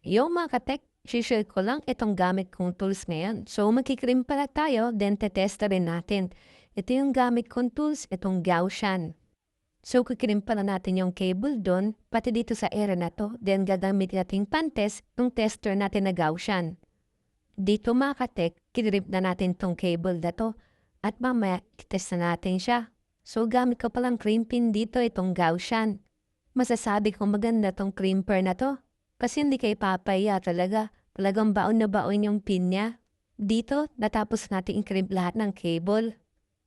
Yung mga katek, share ko lang itong gamit kong tools ngayon. So magkikrim pala tayo, then tetesta rin natin. Ito yung gamit kong tools, itong Gaussian. So kikrim pala natin yung cable doon, pati dito sa area na to, then gagamit natin pantes ng tester natin na Gaussian. Dito mga katek, kinrip na natin tong cable na to, at mamaya itest na natin siya. So gamit ko palang crimpin dito itong Gaussian. Masasabi kong maganda tong crimper na to. Kasi hindi kayo papaya talaga. Talagang baon na baon yung pin niya. Dito, natapos natin i-crimp lahat ng cable.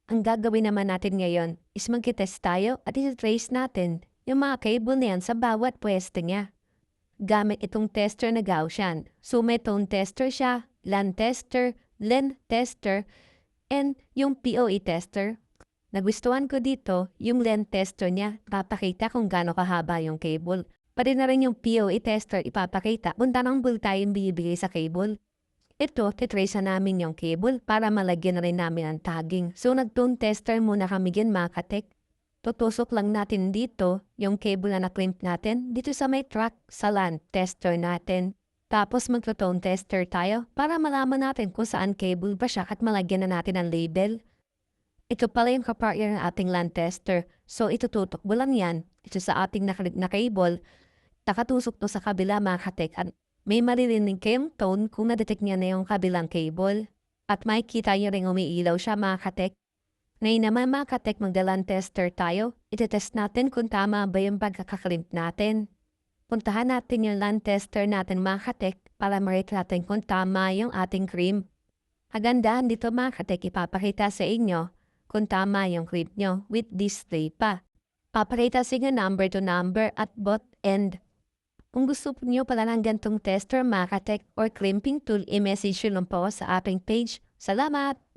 Ang gagawin naman natin ngayon is mag-test tayo at i-trace natin yung mga cable na yan sa bawat pwesto niya. Gamit itong tester na Gaussian. So may tone tester siya, LAN tester, LEN tester, and yung PoE tester. Nagustuhan ko dito yung LEN tester niya, papakita kung gaano kahaba yung cable. Pati na rin yung PoE tester ipapakita kung tanong tayo yung bibigay sa cable. Ito, titrace na namin yung cable para malagyan na rin namin ang tagging. So nag-tone tester muna kami yan mga katek. Tutusok lang natin dito yung cable na na-crimp natin dito sa may track sa LAN tester natin. Tapos magto-tone tester tayo para malaman natin kung saan cable ba siya at malagyan na natin ang label. Ito pala yung kapartner ng ating LAN tester. So itututok mo lang yan. Ito sa ating na cable. Nakatusok to sa kabila mga katek at may maririnig kayong tone kung na-detect niya na yung kabilang cable. At makikita niyo rin umiilaw siya mga katek. Ngayon naman mga katek magda-LAN tester tayo. Itetest natin kung tama ba yung pagkakaklimp natin. Puntahan natin yung LAN tester natin mga katek para ma-rate natin kung tama yung ating crimp. Kagandahan dito mga katek ipapakita sa inyo kung tama yung clip nyo with display pa. Papakita sa inyo number to number at both end. Kung gusto nyo pala ng gantong tester, mga katek or crimping tool, i-message nyo lang po sa ating page. Salamat!